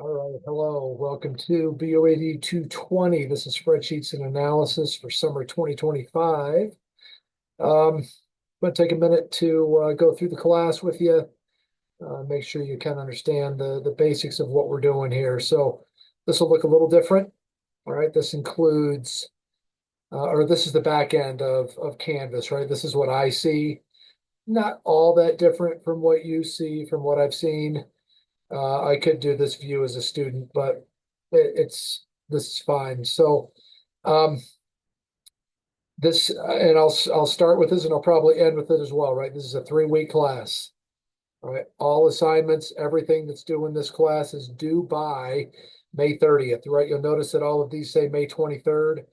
All right, hello, welcome to BUAD 220. This is spreadsheets and analysis for summer 2025. I'm going to take a minute to go through the class with you, make sure you kind of understand the basics of what we're doing here. So this will look a little different. All right, this includes, or this is the back end of Canvas, right? This is what I see. Not all that different from what you see, from what I've seen. I could do this view as a student, but this is fine. So um, this, and I'll start with this, and I'll probably end with it as well, right? This is a 3-week class. All right, all assignments, everything that's due in this class is due by May 30th, right? You'll notice that all of these say May 23rd.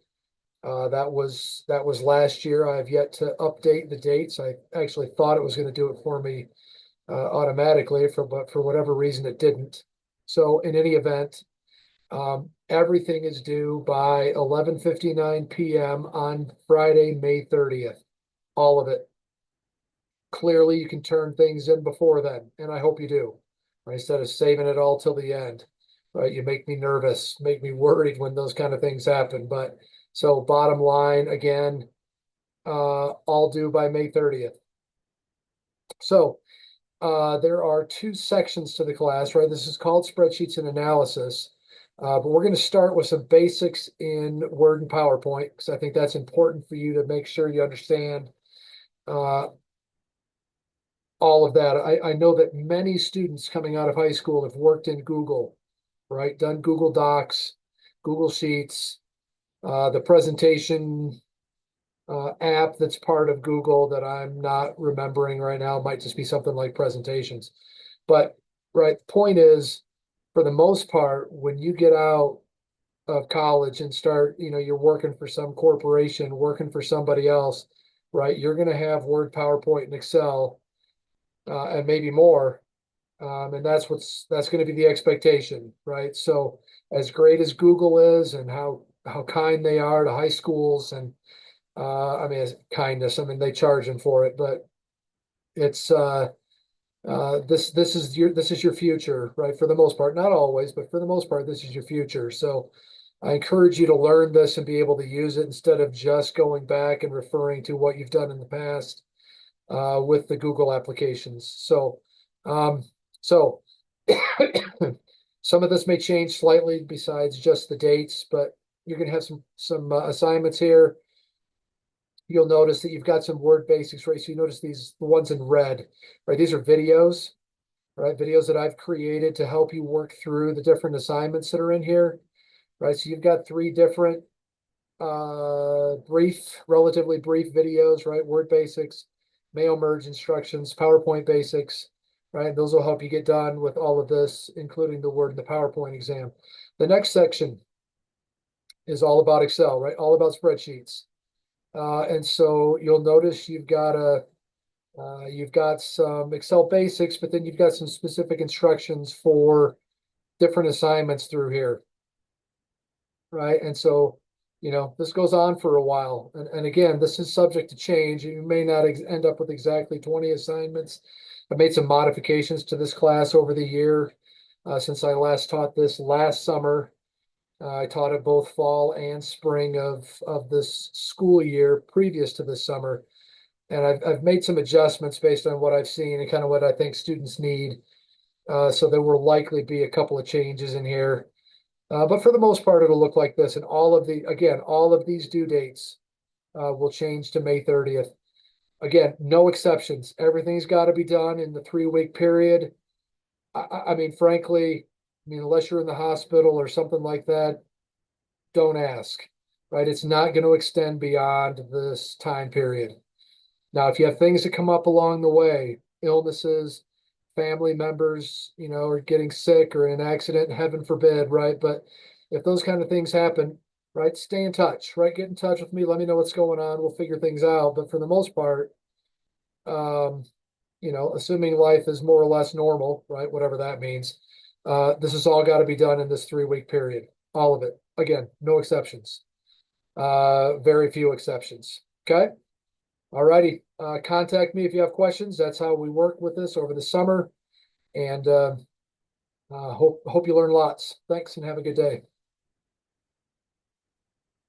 That was last year. I have yet to update the dates. I actually thought it was going to do it for me automatically, but for whatever reason it didn't. So in any event, everything is due by 11:59 p.m. on Friday, May 30th. All of it. Clearly, you can turn things in before then, and I hope you do. Right? Instead of saving it all till the end. Right? You make me nervous, make me worried when those kind of things happen. But so bottom line, again, all due by May 30th. So there are two sections to the class, right? This is called spreadsheets and analysis. But we're going to start with some basics in Word and PowerPoint because I think that's important for you to make sure you understand uh, all of that. I know that many students coming out of high school have worked in Google, right? Done Google Docs, Google Sheets, the presentation app that's part of Google that I'm not remembering right now. It might just be something like presentations. But right, the point is, for the most part, when you get out of college and start, you're working for some corporation, working for somebody else, right? You're going to have Word, PowerPoint, and Excel, and maybe more. And that's going to be the expectation, right? So as great as Google is and how kind they are to high schools and I mean, it's kindness. I mean, they charge them for it, but it's this is your future, right? For the most part, not always, but for the most part, this is your future. So I encourage you to learn this and be able to use it instead of just going back and referring to what you've done in the past with the Google applications. Um, so some of this may change slightly besides just the dates, but you're going to have some assignments here. You'll notice that you've got some word basics, right? So you notice the ones in red, right? These are videos, right? Videos that I've created to help you work through the different assignments that are in here, right? So you've got 3 different relatively brief videos, right? Word basics, mail merge instructions, PowerPoint basics, right? Those will help you get done with all of this, including the Word and the PowerPoint exam. The next section is all about Excel, right? All about spreadsheets. And so you'll notice you've got some Excel basics, but then you've got some specific instructions for different assignments through here, right? And so, this goes on for a while. And again, this is subject to change. You may not end up with exactly 20 assignments. I made some modifications to this class over the year since I last taught this last summer. I taught it both fall and spring of this school year previous to this summer. And I've made some adjustments based on what I've seen and kind of what I think students need. So there will likely be a couple of changes in here. But for the most part, it'll look like this. And all of these due dates will change to May 30th. Again, no exceptions. Everything's got to be done in the 3-week period. I mean, frankly, unless you're in the hospital or something like that, don't ask, right? It's not going to extend beyond this time period. Now, if you have things that come up along the way, illnesses, family members, are getting sick or in an accident, heaven forbid, right? But if those kind of things happen, right, stay in touch, right? Get in touch with me. Let me know what's going on. We'll figure things out. But for the most part, um, assuming life is more or less normal, right? Whatever that means, this has all got to be done in this 3-week period. All of it. Again, no exceptions. Very few exceptions. Okay. All righty. Contact me if you have questions. That's how we work with this over the summer. And Hope you learn lots. Thanks and have a good day.